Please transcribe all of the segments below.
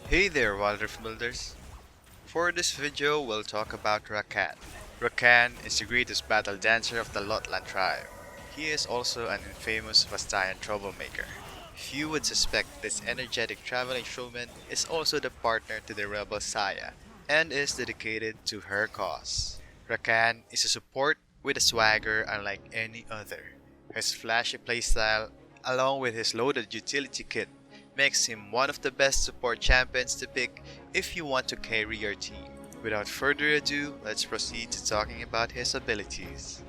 Hey there, Wildlife Builders! For this video, we'll talk about Rakan. Rakan is the greatest battle dancer of the Lotlan tribe. He is also an infamous Vastayan troublemaker. Few would suspect this energetic traveling showman is also the partner to the rebel Saya, and is dedicated to her cause. Rakan is a support with a swagger unlike any other. His flashy playstyle, along with his loaded utility kit, makes him one of the best support champions to pick if you want to carry your team. Without further ado, let's proceed to talking about his abilities.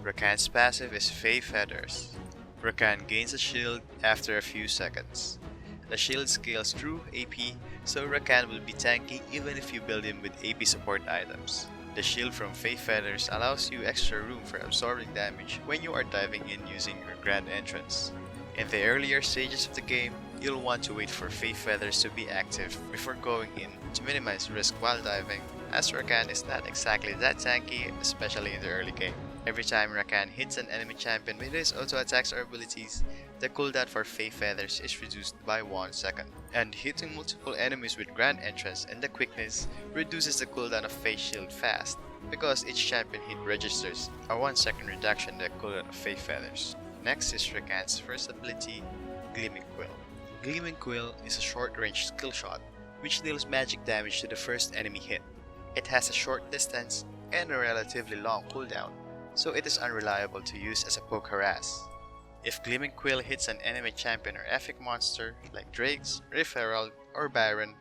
Rakan's passive is Fey Feathers. Rakan gains a shield after a few seconds. The shield scales through AP, so Rakan will be tanky even if you build him with AP support items. The shield from Fey Feathers allows you extra room for absorbing damage when you are diving in using your grand entrance. In the earlier stages of the game, you'll want to wait for Fey Feathers to be active before going in to minimize risk while diving, as Rakan is not exactly that tanky, especially in the early game. Every time Rakan hits an enemy champion with his auto attacks or abilities, the cooldown for Fey Feathers is reduced by 1 second. And hitting multiple enemies with Grand Entrance and the quickness reduces the cooldown of Fey Shield fast, because each champion hit registers a 1 second reduction in the cooldown of Fey Feathers. Next is Rakan's first ability, Gleaming Quill. Gleaming Quill is a short-range skill shot which deals magic damage to the first enemy hit. It has a short distance and a relatively long cooldown, so it is unreliable to use as a poke harass. If Gleaming Quill hits an enemy champion or epic monster like Drakes, Rift Herald, or Baron,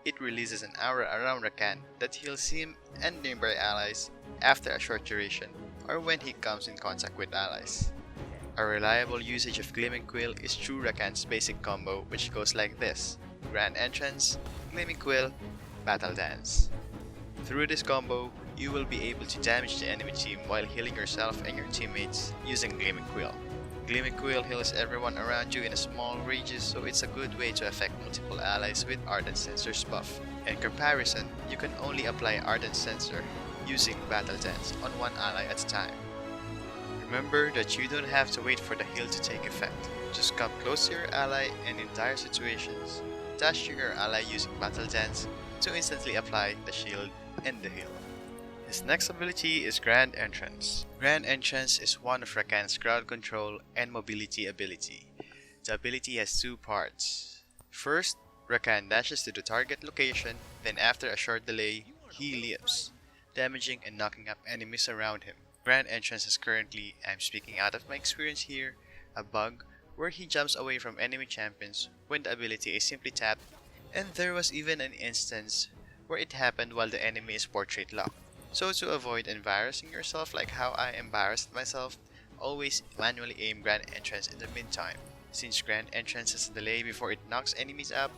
it releases an aura around Rakan that heals him and nearby allies after a short duration or when he comes in contact with allies. A reliable usage of Gleaming Quill is through Rakan's basic combo, which goes like this: Grand Entrance, Gleaming Quill, Battle Dance. Through this combo, you will be able to damage the enemy team while healing yourself and your teammates using Gleaming Quill. Gleaming Quill heals everyone around you in a small radius, so it's a good way to affect multiple allies with Ardent Censor's buff. In comparison, you can only apply Ardent Censor using Battle Dance on one ally at a time. Remember that you don't have to wait for the heal to take effect. Just come close to your ally and in dire situations, dash to your ally using Battle Dance to instantly apply the shield and the heal. His next ability is Grand Entrance. Grand Entrance is one of Rakan's crowd control and mobility ability. The ability has two parts. First, Rakan dashes to the target location, then after a short delay, he leaps, damaging and knocking up enemies around him. Grand Entrance is currently, I'm speaking out of my experience here, a bug where he jumps away from enemy champions when the ability is simply tapped, and there was even an instance where it happened while the enemy is portrait locked. So to avoid embarrassing yourself like how I embarrassed myself, always manually aim Grand Entrance in the meantime. Since Grand Entrance has a delay before it knocks enemies up,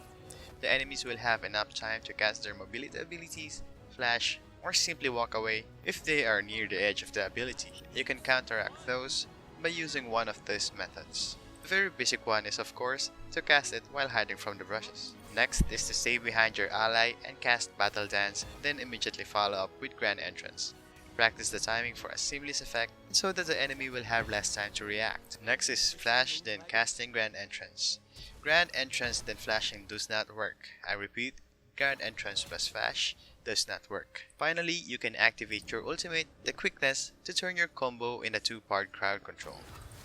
the enemies will have enough time to cast their mobility abilities, flash, or simply walk away if they are near the edge of the ability. You can counteract those by using one of these methods. The very basic one is, of course, to cast it while hiding from the brushes. Next is to stay behind your ally and cast Battle Dance, then immediately follow up with Grand Entrance. Practice the timing for a seamless effect so that the enemy will have less time to react. Next is Flash, then casting Grand Entrance. Grand Entrance then flashing does not work. I repeat, Grand Entrance plus Flash does not work. Finally, you can activate your ultimate, the Quickness, to turn your combo in a two-part crowd control.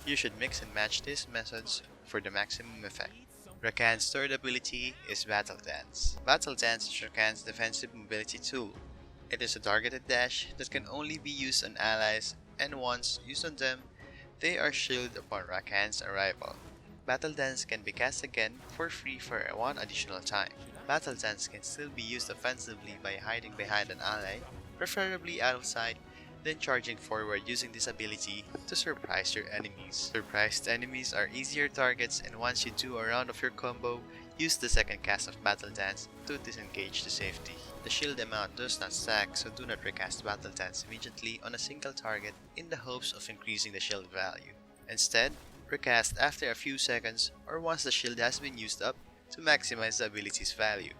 You should mix and match these methods for the maximum effect. Rakan's third ability is Battle Dance. Battle Dance is Rakan's defensive mobility tool. It is a targeted dash that can only be used on allies, and once used on them, they are shielded upon Rakan's arrival. Battle Dance can be cast again for free for one additional time. Battle Dance can still be used offensively by hiding behind an ally, preferably outside, then charging forward using this ability to surprise your enemies. Surprised enemies are easier targets, and once you do a round of your combo, use the second cast of Battle Dance to disengage to safety. The shield amount does not stack, so do not recast Battle Dance immediately on a single target in the hopes of increasing the shield value. Instead, recast after a few seconds or once the shield has been used up to maximize the ability's value.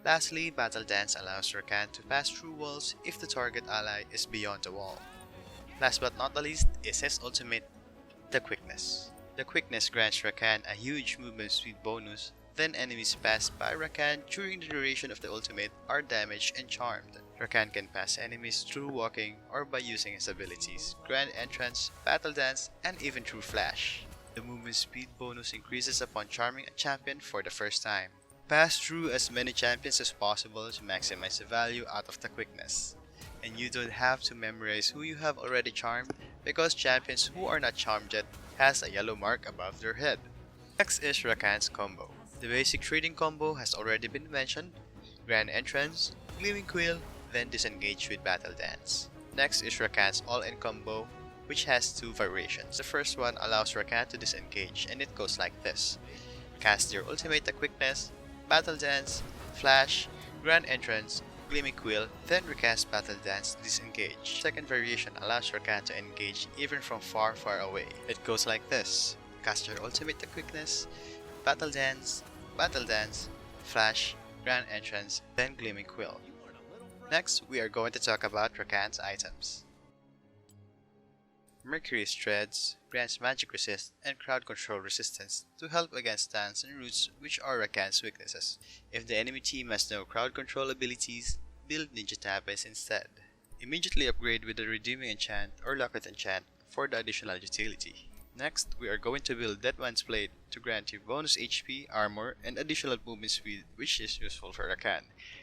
Lastly, Battle Dance allows Rakan to pass through walls if the target ally is beyond the wall. Last but not the least is his ultimate, the Quickness. The Quickness grants Rakan a huge movement speed bonus then enemies passed by Rakan during the duration of the ultimate are damaged and charmed. Rakan can pass enemies through walking or by using his abilities, Grand Entrance, Battle Dance, and even through Flash. The movement speed bonus increases upon charming a champion for the first time. Pass through as many champions as possible to maximize the value out of the quickness. And you don't have to memorize who you have already charmed because champions who are not charmed yet has a yellow mark above their head. Next is Rakan's combo. The basic trading combo has already been mentioned, Grand Entrance, Gleaming Quill, then disengage with Battle Dance. Next is Rakan's all-in combo, which has two variations. The first one allows Rakan to disengage and it goes like this. Cast your ultimate at quickness, Battle Dance, Flash, Grand Entrance, Gleaming Quill, then recast Battle Dance to disengage. Second variation allows Rakan to engage even from far away. It goes like this. Cast your ultimate at quickness, Battle Dance, Flash, Grand Entrance, then Gleaming Quill. Next, we are going to talk about Rakan's items. Mercury's Threads grants magic resist and crowd control resistance to help against stans and roots, which are Rakan's weaknesses. If the enemy team has no crowd control abilities, build Ninja Tapes instead. Immediately upgrade with the Redeeming Enchant or Locket Enchant for the additional utility. Next, we are going to build Deadman's Blade to grant you bonus HP, armor, and additional movement speed, which is useful for Rakan.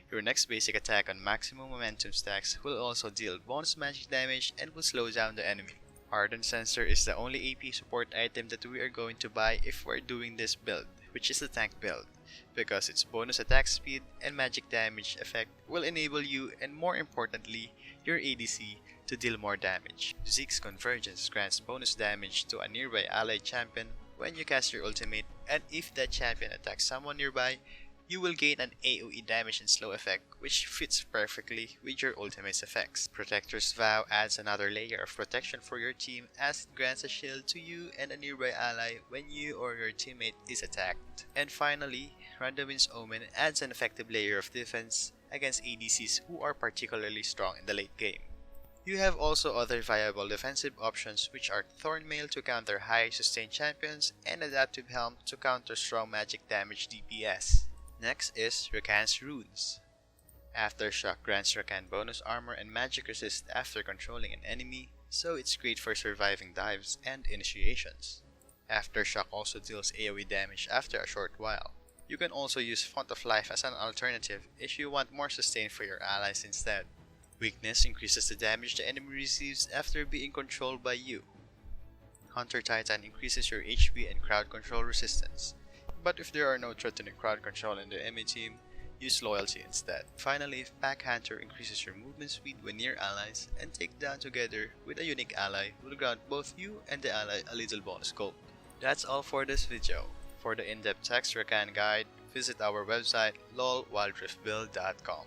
Your next basic attack on maximum momentum stacks will also deal bonus magic damage and will slow down the enemy. Ardent Sensor is the only AP support item that we are going to buy if we're doing this build, which is the tank build, because its bonus attack speed and magic damage effect will enable you, and more importantly, your ADC, to deal more damage. Zeke's Convergence grants bonus damage to a nearby allied champion when you cast your ultimate, and if that champion attacks someone nearby, you will gain an AoE damage and slow effect, which fits perfectly with your ultimate's effects. Protector's Vow adds another layer of protection for your team as it grants a shield to you and a nearby ally when you or your teammate is attacked. And finally, Random's Omen adds an effective layer of defense against ADCs who are particularly strong in the late game. You have also other viable defensive options, which are Thornmail to counter high sustained champions and Adaptive Helm to counter strong magic damage DPS. Next is Rakan's Runes. Aftershock grants Rakan bonus armor and magic resist after controlling an enemy, so it's great for surviving dives and initiations. Aftershock also deals AoE damage after a short while. You can also use Font of Life as an alternative if you want more sustain for your allies instead. Weakness increases the damage the enemy receives after being controlled by you. Hunter Titan increases your HP and crowd control resistance. But if there are no threatening crowd control in the enemy team, use Loyalty instead. Finally, Pack Hunter increases your movement speed when near allies, and Takedown together with a unique ally will grant both you and the ally a little bonus gold. That's all for this video. For the in-depth text Rakan guide, visit our website lolwildriftbuild.com.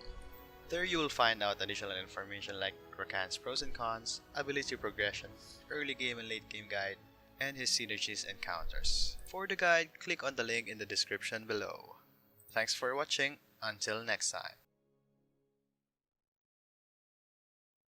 There you will find out additional information like Rakan's pros and cons, ability progression, early game and late game guide, and his synergies and counters. For the guide, click on the link in the description below. Thanks for watching. Until next time.